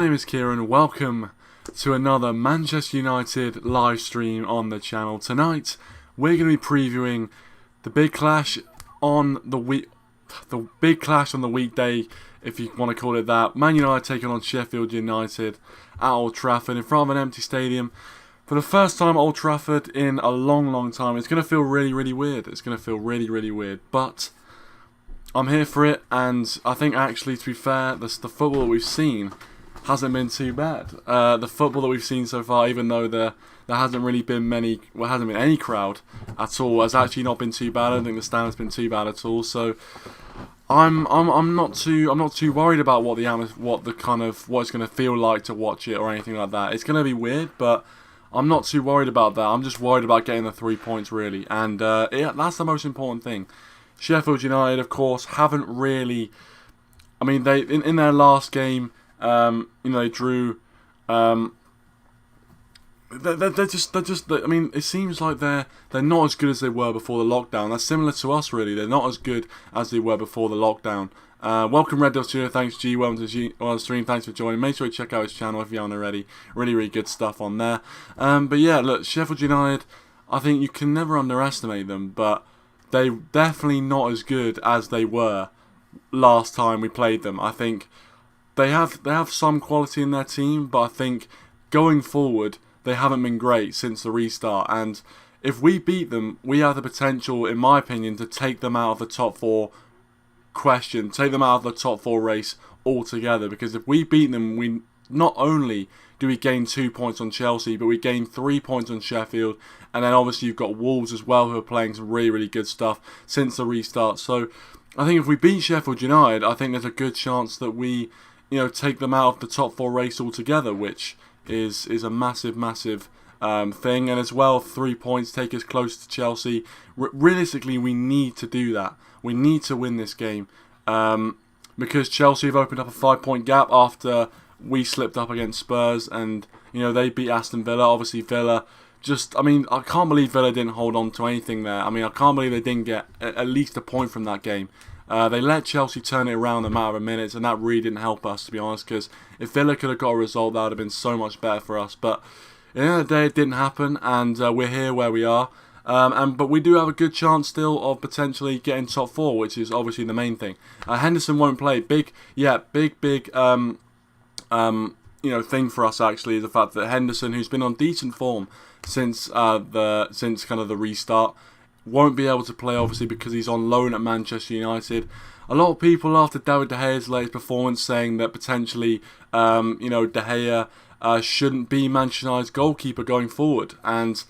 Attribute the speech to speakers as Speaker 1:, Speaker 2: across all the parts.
Speaker 1: My name is Kieran. Welcome to another Manchester United live stream on the channel. Tonight, we're going to be previewing the big clash on the weekday, if you want to call it that. Man United taking on Sheffield United at Old Trafford in front of an empty stadium. For the first time at Old Trafford in a long time. It's going to feel really weird. It's going to feel really weird. But I'm here for it, and I think actually, to be fair, the football that we've seen hasn't been too bad. The football that we've seen so far, even though there hasn't really been hasn't been any crowd at all, has actually not been too bad. I don't think the standard's been too bad at all. So I'm not too worried about what it's going to feel like to watch it or anything like that. It's going to be weird, but I'm not too worried about that. I'm just worried about getting the 3 points really, and that's the most important thing. Sheffield United, of course, haven't really. I mean, they in their last game. They drew. They're just. I mean, it seems like they're not as good as they were before the lockdown. That's similar to us, really. They're not as good as they were before the lockdown. Welcome, Red Dot Studio. Thanks, G. Welcome to the stream. Thanks for joining. Make sure you check out his channel if you aren't already. Really good stuff on there. But yeah, look, Sheffield United. I think you can never underestimate them, but they're definitely not as good as they were last time we played them. I think. They have some quality in their team, but I think going forward they haven't been great since the restart. And if we beat them, we have the potential, in my opinion, to take them out of the top four take them out of the top four race altogether. Because if we beat them, we not only do we gain 2 points on Chelsea, but we gain 3 points on Sheffield, and then obviously you've got Wolves as well, who are playing some really good stuff since the restart. So I think if we beat Sheffield United, I think there's a good chance that we take them out of the top four race altogether, which is a massive thing. And as well, 3 points take us close to Chelsea. Realistically, we need to do that. We need to win this game because Chelsea have opened up a 5-point gap after we slipped up against Spurs, and they beat Aston Villa. Obviously, Villa. I can't believe Villa didn't hold on to anything there. I can't believe they didn't get at least a point from that game. They let Chelsea turn it around in a matter of minutes, and that really didn't help us, to be honest, because if Villa could have got a result, that would have been so much better for us. But at the end of the day, it didn't happen, and we're here where we are. But we do have a good chance still of potentially getting top four, which is obviously the main thing. Henderson won't play. Big thing for us actually is the fact that Henderson, who's been on decent form since kind of the restart, won't be able to play, obviously, because he's on loan at Manchester United. A lot of people after David De Gea's latest performance saying that potentially, De Gea shouldn't be Manchester United's goalkeeper going forward. And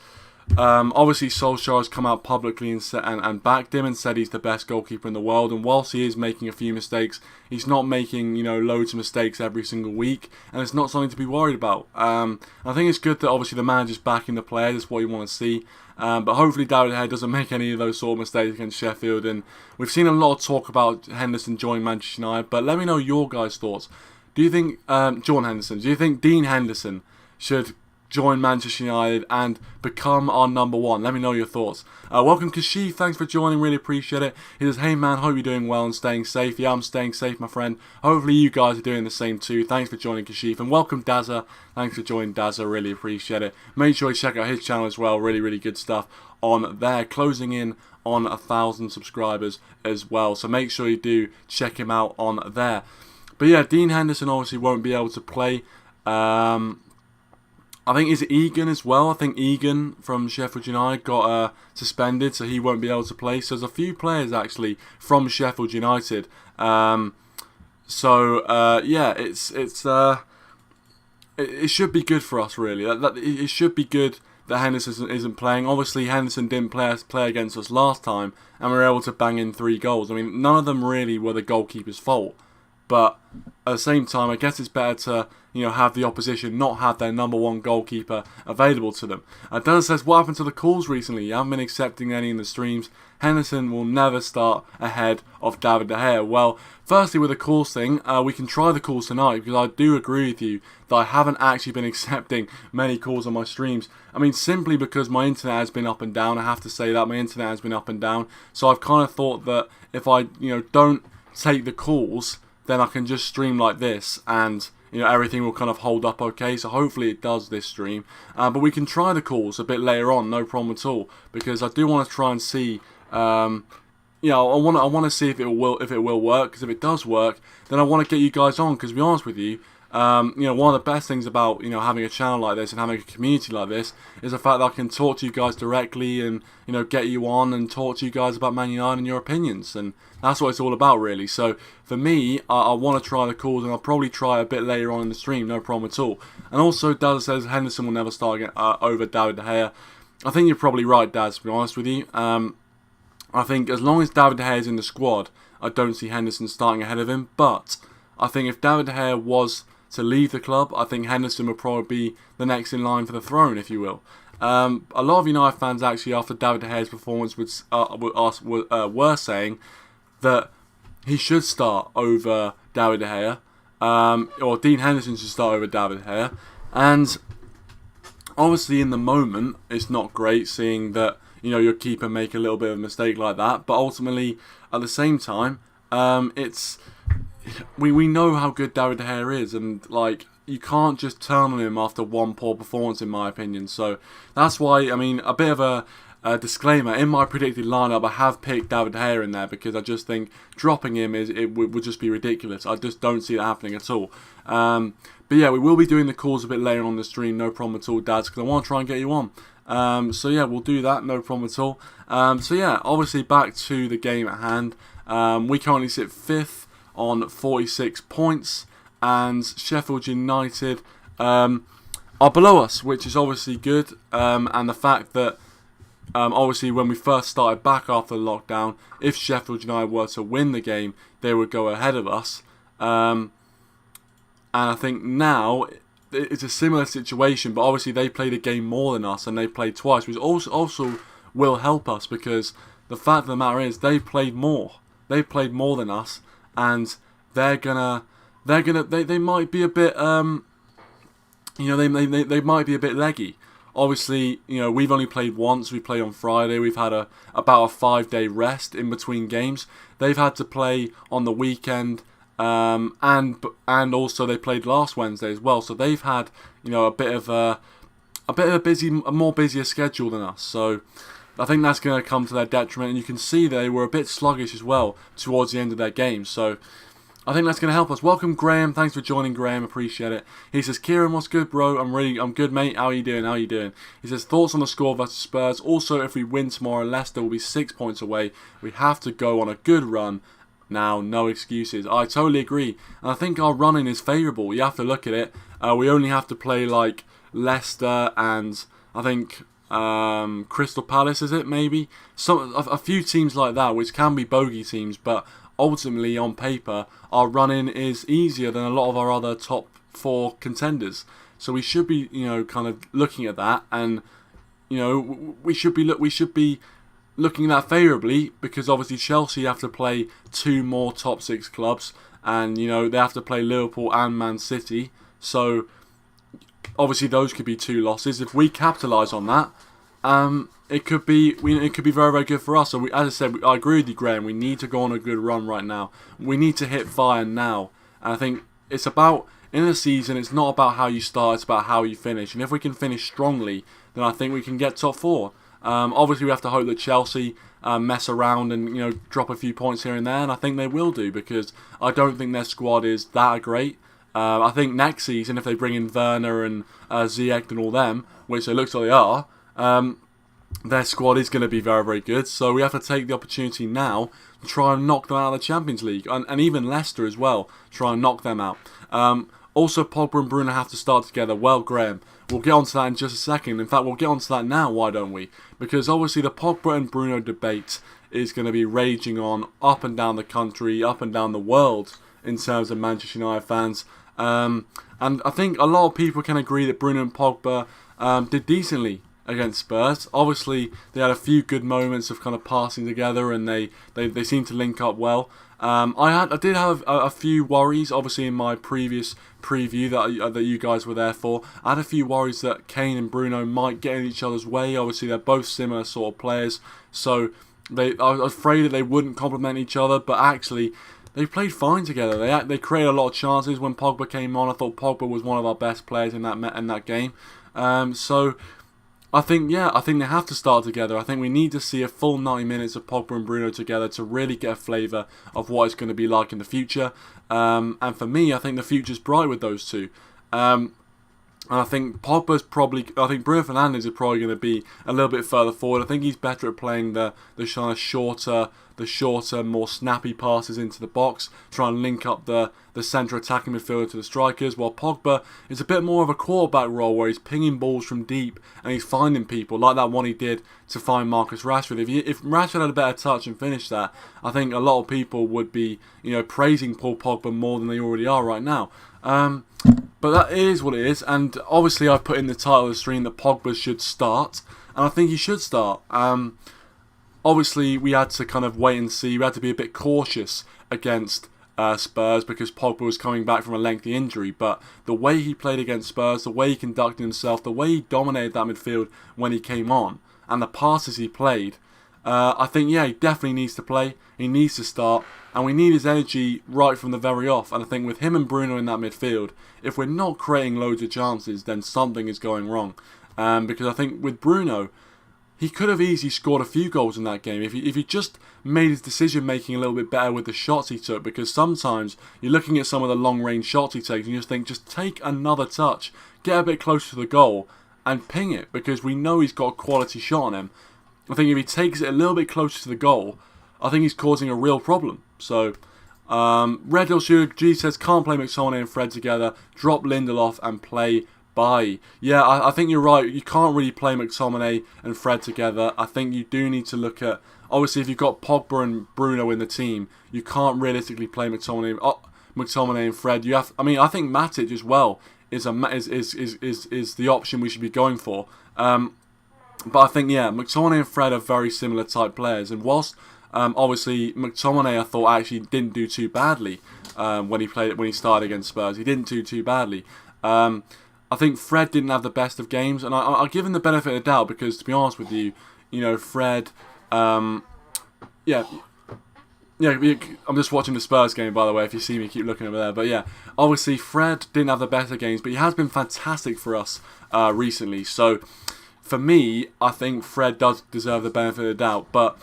Speaker 1: obviously Solskjaer has come out publicly and backed him and said he's the best goalkeeper in the world. And whilst he is making a few mistakes, he's not making loads of mistakes every single week, and it's not something to be worried about. I think it's good that obviously the manager's backing the players. That's what you want to see. But hopefully David De Gea doesn't make any of those sort of mistakes against Sheffield. And we've seen a lot of talk about Henderson joining Manchester United, but let me know your guys' thoughts. Do you think Jordan Henderson? Do you think Dean Henderson should join Manchester United and become our number one? Let me know your thoughts. Welcome Kashif, thanks for joining, really appreciate it. He says, hey man, hope you're doing well and staying safe. Yeah, I'm staying safe, my friend. Hopefully you guys are doing the same too. Thanks for joining, Kashif. And welcome Dazza, thanks for joining, Dazza, really appreciate it. Make sure you check out his channel as well, really good stuff on there. Closing in on 1,000 subscribers as well, so make sure you do check him out on there. But yeah, Dean Henderson obviously won't be able to play. I think is Egan as well. I think Egan from Sheffield United got suspended, so he won't be able to play. So there's a few players actually from Sheffield United. Yeah, it should be good for us really. It should be good that Henderson isn't playing. Obviously, Henderson didn't play against us last time, and we were able to bang in 3 goals. I mean, none of them really were the goalkeeper's fault. But at the same time, I guess it's better to have the opposition not have their number one goalkeeper available to them. Dennis says, what happened to the calls recently? You haven't been accepting any in the streams. Henderson will never start ahead of David De Gea. Well, firstly, with the calls thing, we can try the calls tonight, because I do agree with you that I haven't actually been accepting many calls on my streams. I mean, simply because my internet has been up and down. I have to say that my internet has been up and down. So I've kind of thought that if I don't take the calls, then I can just stream like this, and everything will kind of hold up okay. So hopefully it does this stream. But we can try the calls a bit later on, no problem at all, because I do want to try and see. I want to see if it will work. Because if it does work, then I want to get you guys on. Because to be honest with you, one of the best things about having a channel like this and having a community like this is the fact that I can talk to you guys directly and get you on and talk to you guys about Man United and your opinions, and that's what it's all about really. So for me, I want to try the calls, and I'll probably try a bit later on in the stream, no problem at all. And also, Daz says Henderson will never start over David De Gea. I think you're probably right, Daz, to be honest with you. I think as long as David De Gea is in the squad, I don't see Henderson starting ahead of him. But I think if David De Gea was to leave the club, I think Henderson would probably be the next in line for the throne, if you will. A lot of United fans actually, after David De Gea's performance, were saying that he should start over David De Gea, or Dean Henderson should start over David De Gea. And obviously, in the moment, it's not great seeing that your keeper make a little bit of a mistake like that. But ultimately, at the same time, we know how good David De Gea is, and you can't just turn on him after one poor performance, in my opinion. So that's why, a bit of a disclaimer, in my predicted lineup, I have picked David De Gea in there because I just think dropping him would just be ridiculous. I just don't see that happening at all. But yeah, we will be doing the calls a bit later on the stream, no problem at all, Dads, because I want to try and get you on. So yeah, we'll do that, no problem at all. So yeah, obviously back to the game at hand. We currently sit 5th on 46 points, and Sheffield United are below us, which is obviously good. And the fact that obviously when we first started back after the lockdown, if Sheffield United were to win the game, they would go ahead of us. And I think now it's a similar situation, but obviously they played a game more than us, and they played twice, which also will help us, because the fact of the matter is they played more. They played more than us, and they might be a bit they might be a bit leggy. Obviously, we've only played once. We played on Friday. We've had about a 5-day rest in between games. They've had to play on the weekend, and also they played last Wednesday as well. So they've had a bit of a more busier schedule than us. So I think that's going to come to their detriment, and you can see they were a bit sluggish as well towards the end of their game. So I think that's going to help us. Welcome, Graham. Thanks for joining, Graham. Appreciate it. He says, Kieran, what's good, bro? I'm good, mate. How are you doing? He says, thoughts on the score versus Spurs. Also, if we win tomorrow, Leicester will be 6 points away. We have to go on a good run now. No excuses. I totally agree. And I think our running is favourable. You have to look at it. We only have to play Leicester and I think Crystal Palace, is it? Maybe a few teams like that, which can be bogey teams, but ultimately on paper our running is easier than a lot of our other top 4 contenders. So we should be kind of looking at that, and we should be looking at that favourably, because obviously Chelsea have to play 2 more top 6 clubs, and they have to play Liverpool and Man City. So obviously those could be 2 losses. If we capitalise on that, it could be very, very good for us. So as I said, I agree with you, Graham. We need to go on a good run right now. We need to hit fire now. And I think it's about, in the season, it's not about how you start, it's about how you finish. And if we can finish strongly, then I think we can get top 4. Obviously, we have to hope that Chelsea mess around and drop a few points here and there, and I think they will do, because I don't think their squad is that great. I think next season, if they bring in Werner and Ziyech and all them, which it looks like they are, their squad is going to be very, very good. So we have to take the opportunity now to try and knock them out of the Champions League, and even Leicester as well, try and knock them out. Also, Pogba and Bruno have to start together. Well, Graham, we'll get onto that in just a second. In fact, we'll get onto that now, why don't we? Because obviously the Pogba and Bruno debate is going to be raging on up and down the country, up and down the world, in terms of Manchester United fans. And I think a lot of people can agree that Bruno and Pogba did decently against Spurs. Obviously, they had a few good moments of kind of passing together, and they seemed to link up well. I did have a few worries, obviously, in my previous preview that you guys were there for. I had a few worries that Kane and Bruno might get in each other's way. Obviously, they're both similar sort of players, so I was afraid that they wouldn't complement each other. But actually, they played fine together. They created a lot of chances when Pogba came on. I thought Pogba was one of our best players in that game. So I think they have to start together. I think we need to see a full 90 minutes of Pogba and Bruno together to really get a flavour of what it's going to be like in the future. And for me, I think the future's bright with those two. And I think Bruno Fernandes is probably going to be a little bit further forward. I think he's better at playing the kind of shorter, more snappy passes into the box, try and link up the centre attacking midfielder to the strikers, while Pogba is a bit more of a quarterback role where he's pinging balls from deep and he's finding people, like that one he did to find Marcus Rashford. If Rashford had a better touch and finished that, I think a lot of people would be praising Paul Pogba more than they already are right now. But that is what it is, and obviously I've put in the title of the stream that Pogba should start, and I think he should start. Obviously we had to kind of wait and see, we had to be a bit cautious against Spurs because Pogba was coming back from a lengthy injury, but the way he played against Spurs, the way he conducted himself, the way he dominated that midfield when he came on, and the passes he played, I think, he definitely needs to play, he needs to start, and we need his energy right from the very off. And I think with him and Bruno in that midfield, if we're not creating loads of chances, then something is going wrong. Because I think with Bruno, he could have easily scored a few goals in that game if he just made his decision making a little bit better with the shots he took. Because sometimes you're looking at some of the long range shots he takes and you just think, just take another touch, get a bit closer to the goal and ping it, because we know he's got a quality shot on him. I think if he takes it a little bit closer to the goal, I think he's causing a real problem. So, Red Hill Sugar G says, can't play McTominay and Fred together, drop Lindelof and play Bailly. Yeah, I think you're right. You can't really play McTominay and Fred together. I think you do need to look at, obviously if you've got Pogba and Bruno in the team, you can't realistically play McTominay and Fred. I think Matic as well is the option we should be going for. But I think, McTominay and Fred are very similar type players, and whilst obviously McTominay I thought actually didn't do too badly when he started against Spurs. He didn't do too badly. I think Fred didn't have the best of games, and I'll give him the benefit of the doubt because, to be honest with you, Fred, I'm just watching the Spurs game, by the way, if you see me keep looking over there. But obviously Fred didn't have the better games, but he has been fantastic for us recently. So for me, I think Fred does deserve the benefit of the doubt. But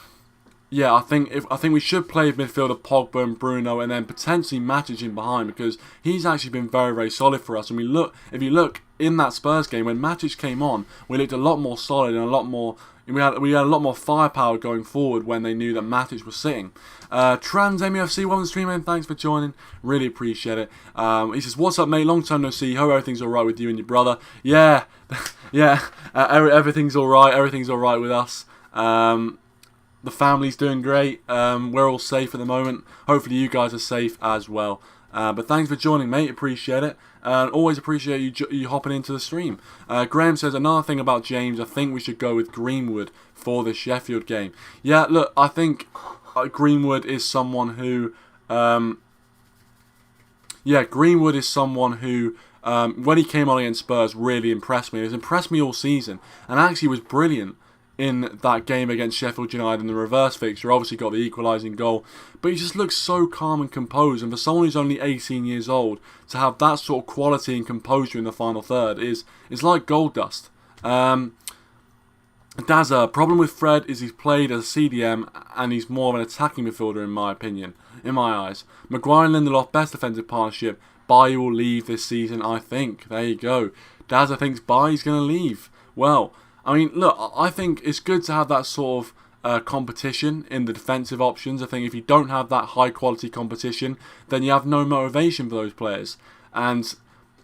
Speaker 1: I think we should play midfielder Pogba and Bruno, and then potentially Matic in behind, because he's actually been very, very solid for us. And if you look in that Spurs game when Matic came on, we looked a lot more solid and a lot more. We had a lot more firepower going forward when they knew that Matic was sitting. Trans MUFC, welcome to the stream, man. Thanks for joining. Really appreciate it. He says, "What's up, mate? Long time no see. Hope everything's all right with you and your brother." Yeah. Everything's all right. Everything's all right with us. The family's doing great. We're all safe at the moment. Hopefully you guys are safe as well. But thanks for joining, mate. Appreciate it. And always appreciate you hopping into the stream. Graham says, another thing about James, I think we should go with Greenwood for the Sheffield game. Yeah, look, I think Greenwood is someone who... Greenwood is someone who, when he came on against Spurs, really impressed me. He's impressed me all season, and actually was brilliant in that game against Sheffield United in the reverse fixture. Obviously got the equalising goal, but he just looks so calm and composed, and for someone who's only 18 years old to have that sort of quality and composure in the final third is like gold dust. Dazza, problem with Fred is he's played as a CDM and he's more of an attacking midfielder in my opinion, in my eyes. Maguire and Lindelof, best defensive partnership. Bailly will leave this season, I think. There you go. Dazza thinks Bailly's going to leave. Well, I mean, look, I think it's good to have that sort of competition in the defensive options. I think if you don't have that high quality competition, then you have no motivation for those players. And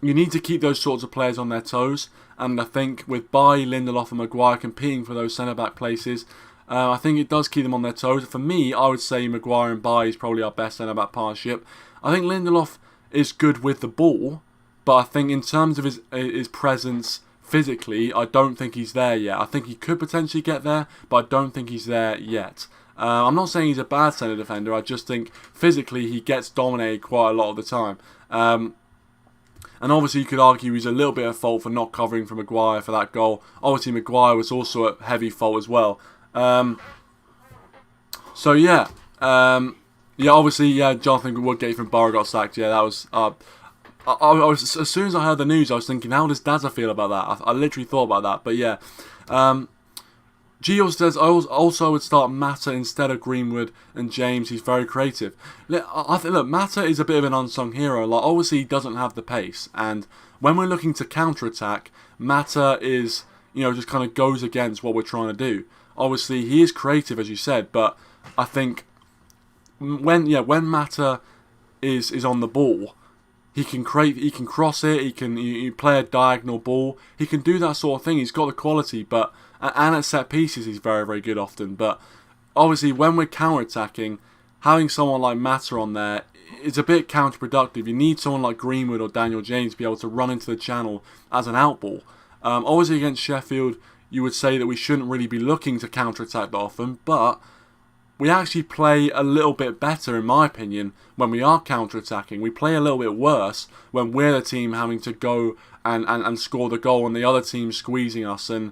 Speaker 1: you need to keep those sorts of players on their toes. And I think with Bailly, Lindelof and Maguire competing for those centre-back places, I think it does keep them on their toes. For me, I would say Maguire and Bailly is probably our best centre-back partnership. I think Lindelof is good with the ball, but I think in terms of his presence physically, I don't think he's there yet. I think he could potentially get there, but I don't think he's there yet. I'm not saying he's a bad centre defender, I just think physically he gets dominated quite a lot of the time. And obviously you could argue he's a little bit at fault for not covering for Maguire for that goal. Obviously Maguire was also at heavy fault as well. Yeah, obviously, yeah, Jonathan Woodgate from Borough got sacked. Yeah, that was. I was as soon as I heard the news, I was thinking, how does Dazza feel about that? I literally thought about that. But yeah, Gio says I also would start Mata instead of Greenwood and James. He's very creative. I think look, Mata is a bit of an unsung hero. Like obviously he doesn't have the pace, and when we're looking to counter attack, Mata is just kind of goes against what we're trying to do. Obviously he is creative as you said, but I think when Mata is on the ball, he can cross it, he can play a diagonal ball, he can do that sort of thing. He's got the quality, and at set pieces he's very, very good often. But obviously when we're counter-attacking, having someone like Mata on there is a bit counterproductive. You need someone like Greenwood or Daniel James to be able to run into the channel as an outball. Obviously against Sheffield, you would say that we shouldn't really be looking to counter-attack that often, but we actually play a little bit better, in my opinion, when we are counter-attacking. We play a little bit worse when we're the team having to go and score the goal and the other team squeezing us and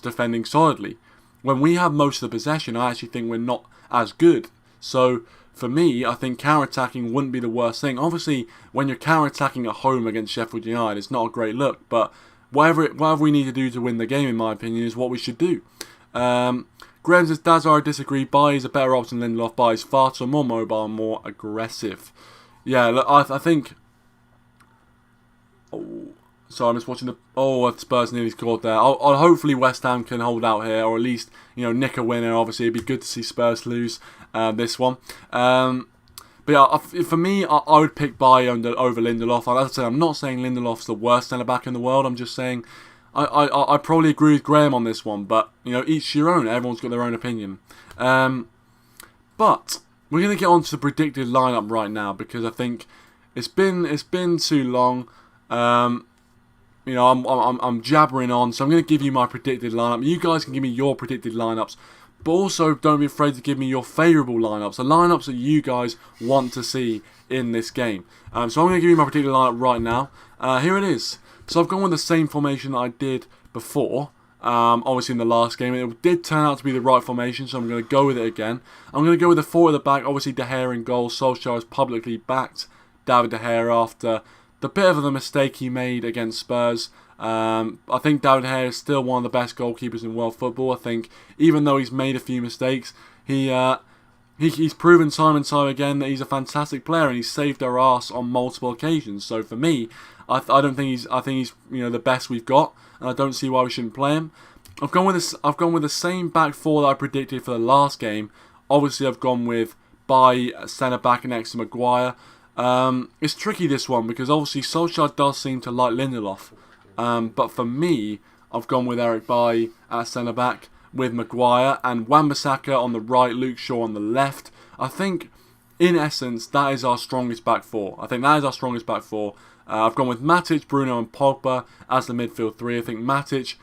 Speaker 1: defending solidly. When we have most of the possession, I actually think we're not as good. So for me, I think counter-attacking wouldn't be the worst thing. Obviously, when you're counter-attacking at home against Sheffield United, it's not a great look, but whatever we need to do to win the game, in my opinion, is what we should do. Graham says, Dazza, I disagree. Bailly is a better option than Lindelof. Bailly is faster, more mobile, more aggressive. Yeah, look, I think... Oh, sorry, I'm just watching the... Oh, Spurs nearly scored there. Hopefully West Ham can hold out here, or at least, nick a winner. Obviously, it'd be good to see Spurs lose this one. But yeah, for me, I would pick Bailly over Lindelof. As I said, I'm not saying Lindelof's the worst centre-back in the world. I'm just saying... I probably agree with Graham on this one, but each your own. Everyone's got their own opinion. But we're going to get on to the predicted lineup right now because I think it's been too long. I'm jabbering on, so I'm going to give you my predicted lineup. You guys can give me your predicted lineups, but also don't be afraid to give me your favourable lineups, the lineups that you guys want to see in this game. So I'm going to give you my predicted lineup right now. Here it is. So I've gone with the same formation that I did before, obviously in the last game. It did turn out to be the right formation, so I'm going to go with it again. I'm going to go with the 4 at the back, obviously De Gea in goal. Solskjaer has publicly backed David De Gea after the bit of the mistake he made against Spurs. I think David De Gea is still one of the best goalkeepers in world football. I think even though he's made a few mistakes, he's proven time and time again that he's a fantastic player and he's saved our arse on multiple occasions. So for me, I think he's the best we've got, and I don't see why we shouldn't play him. I've gone with the same back 4 that I predicted for the last game. Obviously, I've gone with Bailly centre back next to Maguire. It's tricky this one because obviously Solskjaer does seem to like Lindelof, but for me, I've gone with Eric Bailly at centre back with Maguire and Wan-Bissaka on the right, Luke Shaw on the left. I think, in essence, that is our strongest back 4. I've gone with Matic, Bruno and Pogba as the midfield 3. I think Matic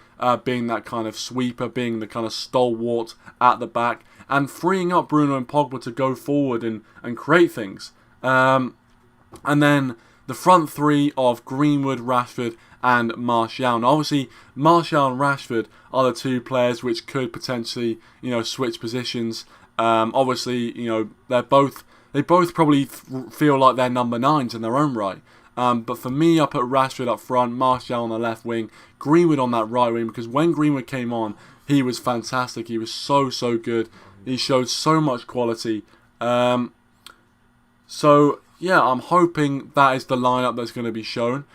Speaker 1: being that kind of sweeper, being the kind of stalwart at the back, and freeing up Bruno and Pogba to go forward and create things. And then the front 3 of Greenwood, Rashford and Martial. Now, obviously, Martial and Rashford are the 2 players which could potentially, switch positions. Obviously, they both probably feel like they're number 9s in their own right. But for me, I put Rashford up front, Martial on the left wing, Greenwood on that right wing, because when Greenwood came on, he was fantastic. He was so good. He showed so much quality. So, yeah, I'm hoping that is the lineup that's going to be shown.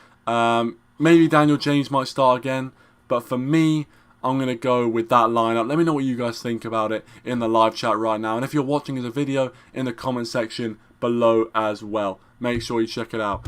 Speaker 1: Maybe Daniel James might start again, but for me, I'm going to go with that lineup. Let me know what you guys think about it in the live chat right now. And if you're watching as a video, in the comment section below as well. Make sure you check it out.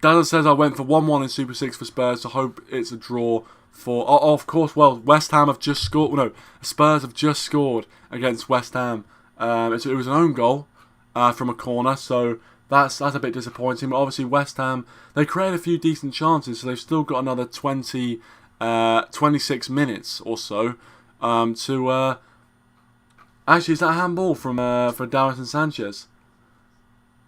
Speaker 1: Dazza says I went for 1-1 in Super 6 for Spurs, so hope it's a draw for... Oh, of course, well, West Ham have just scored... No, Spurs have just scored against West Ham. It was an own goal from a corner, so that's a bit disappointing. But obviously West Ham, they created a few decent chances, so they've still got another 26 minutes or so to... Actually, is that a handball for Davinson Sanchez?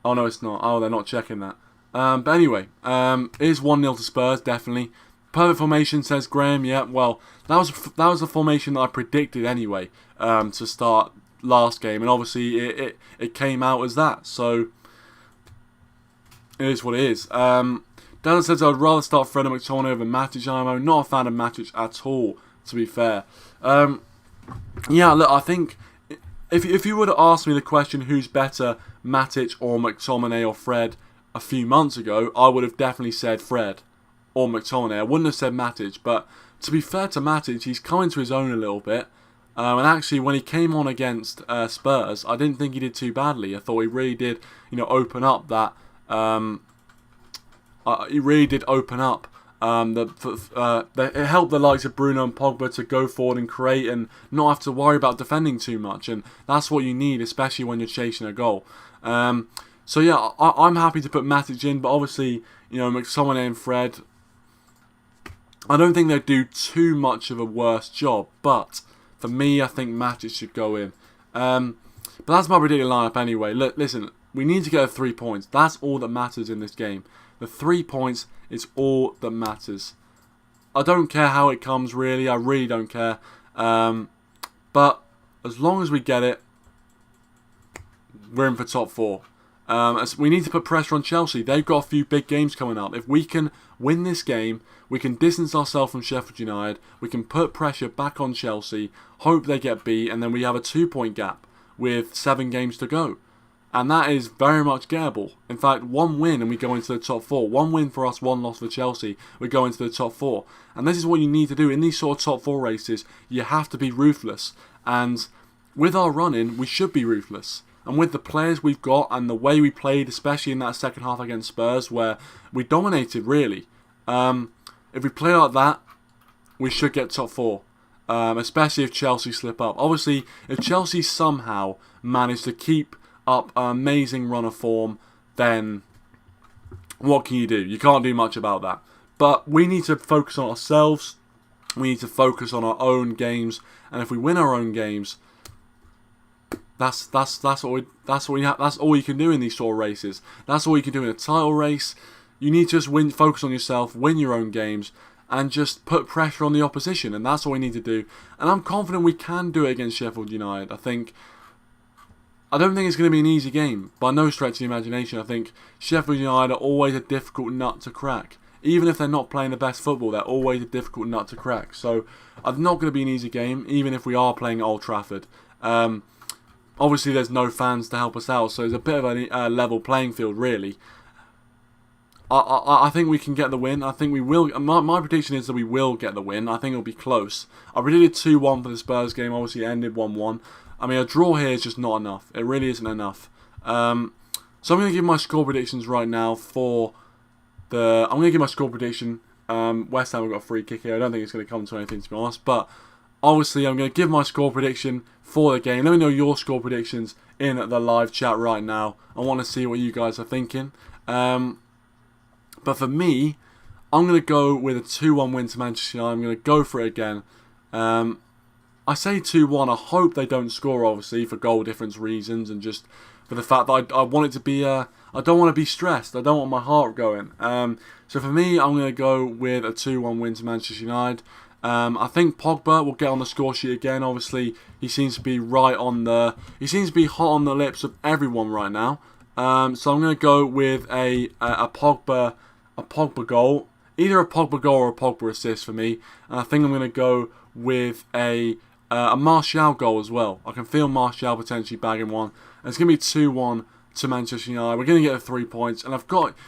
Speaker 1: Oh, no, it's not. Oh, they're not checking that. But anyway, it is 1-0 to Spurs, definitely. Perfect formation, says Graham. Yeah, well, that was the formation that I predicted anyway, to start last game, and obviously it came out as that. So it is what it is. Daniel says I'd rather start Fred and McTominay over Matic. I'm not a fan of Matic at all, to be fair. Yeah, look, I think if you would have asked me the question who's better, Matic or McTominay or Fred, a few months ago, I would have definitely said Fred or McTominay. I wouldn't have said Matic, but to be fair to Matic, he's come into his own a little bit. And actually, when he came on against Spurs, I didn't think he did too badly. I thought he really did, open up that. He really did open up. It helped the likes of Bruno and Pogba to go forward and create and not have to worry about defending too much. And that's what you need, especially when you're chasing a goal. So yeah, I'm happy to put Matic in, but obviously, McTominay and Fred, I don't think they do too much of a worse job. But for me, I think Matic should go in. But that's my predicted lineup anyway. Look, listen, we need to get 3 points. That's all that matters in this game. The 3 points is all that matters. I don't care how it comes, really. I really don't care. But as long as we get it, we're in for top 4. We need to put pressure on Chelsea. They've got a few big games coming up. If we can win this game, we can distance ourselves from Sheffield United. We can put pressure back on Chelsea, hope they get beat, and then we have a 2-point gap with 7 games to go. And that is very much gettable. In fact, 1 win and we go into the top 4. 1 win for us, 1 loss for Chelsea. We go into the top 4. And this is what you need to do. In these sort of top 4 races, you have to be ruthless. And with our running, we should be ruthless. And with the players we've got and the way we played, especially in that second half against Spurs, where we dominated, really. If we play like that, we should get top 4. Especially if Chelsea slip up. Obviously, if Chelsea somehow manage to keep up an amazing run of form, then what can you do? You can't do much about that. But we need to focus on ourselves. We need to focus on our own games, and if we win our own games, that's all you can do in these sort of races. That's all you can do in a title race. You need to just focus on yourself, win your own games, and just put pressure on the opposition, and that's what we need to do. And I'm confident we can do it against Sheffield United. I don't think it's going to be an easy game, by no stretch of the imagination. I think Sheffield United are always a difficult nut to crack. Even if they're not playing the best football, they're always a difficult nut to crack. So, it's not going to be an easy game, even if we are playing at Old Trafford. Obviously, there's no fans to help us out, so it's a bit of a level playing field, really. I think we can get the win. I think we will. My prediction is that we will get the win. I think it'll be close. I predicted 2-1 for the Spurs game. Obviously, it ended 1-1. I mean, a draw here is just not enough. It really isn't enough. So I'm going to give my score predictions right now for the... I'm going to give my score prediction. West Ham have got a free kick here. I don't think it's going to come to anything, to be honest. But obviously, I'm going to give my score prediction for the game. Let me know your score predictions in the live chat right now. I want to see what you guys are thinking. But for me, I'm going to go with a 2-1 win to Manchester United. I'm going to go for it again. I say 2-1. I hope they don't score, obviously, for goal difference reasons and just for the fact that I want it to be... I don't want to be stressed. I don't want my heart going. So for me, I'm going to go with a 2-1 win to Manchester United. I think Pogba will get on the score sheet again. Obviously, he seems to be he seems to be hot on the lips of everyone right now. So I'm going to go with a Pogba goal. Either a Pogba goal or a Pogba assist for me. And I think I'm going to go with a Martial goal as well. I can feel Martial potentially bagging one. And it's going to be 2-1 to Manchester United. We're going to get the 3 points. And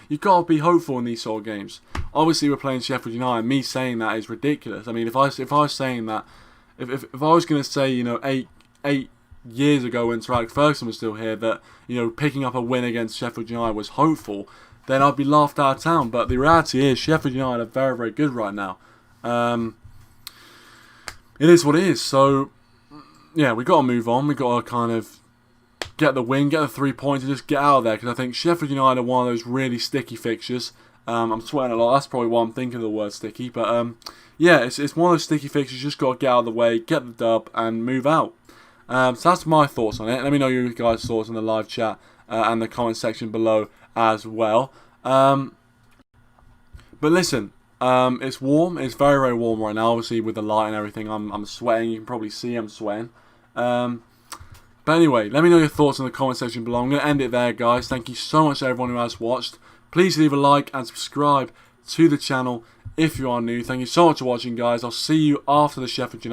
Speaker 1: you've got to be hopeful in these sort of games. Obviously, we're playing Sheffield United. Me saying that is ridiculous. I mean, if I was saying that, if I was going to say, eight years ago when Sir Alex Ferguson was still here, that, picking up a win against Sheffield United was hopeful, then I'd be laughed out of town. But the reality is, Sheffield United are very, very good right now. It is what it is. So, yeah, we've got to move on. We've got to kind of get the win, get the 3 points, and just get out of there. Because I think Sheffield United are one of those really sticky fixtures. I'm sweating a lot. That's probably why I'm thinking of the word sticky. But, yeah, it's one of those sticky fixtures. You just got to get out of the way, get the dub, and move out. So that's my thoughts on it. Let me know your guys' thoughts in the live chat and the comment section below as well. But listen, it's warm. It's very, very warm right now. Obviously, with the light and everything, I'm sweating. You can probably see I'm sweating. But anyway, let me know your thoughts in the comment section below. I'm going to end it there, guys. Thank you so much to everyone who has watched. Please leave a like and subscribe to the channel if you are new. Thank you so much for watching, guys. I'll see you after the Sheffield United